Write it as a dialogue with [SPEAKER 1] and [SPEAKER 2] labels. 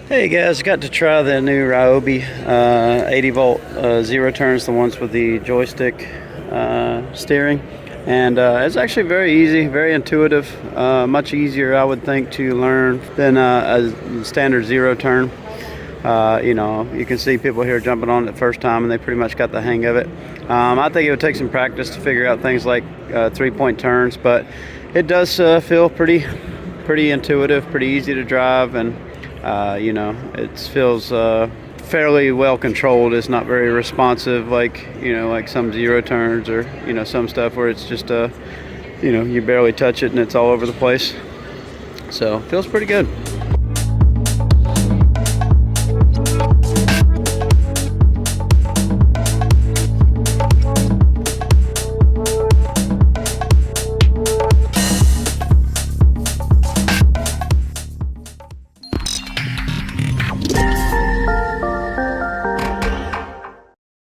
[SPEAKER 1] Hey guys, got to try the new Ryobi 80 volt zero turns, the ones with the joystick steering, and it's actually very easy, very intuitive, much easier I would think to learn than a standard zero turn. You know, you can see people here jumping on it the first time and they pretty much got the hang of it. I think it would take some practice to figure out things like 3-point turns, but it does feel pretty intuitive, pretty easy to drive, and you know, it feels fairly well controlled. It's not very responsive like, you know, like some zero turns or, you know, some stuff where it's just you know, you barely touch it and it's all over the place. So feels pretty good.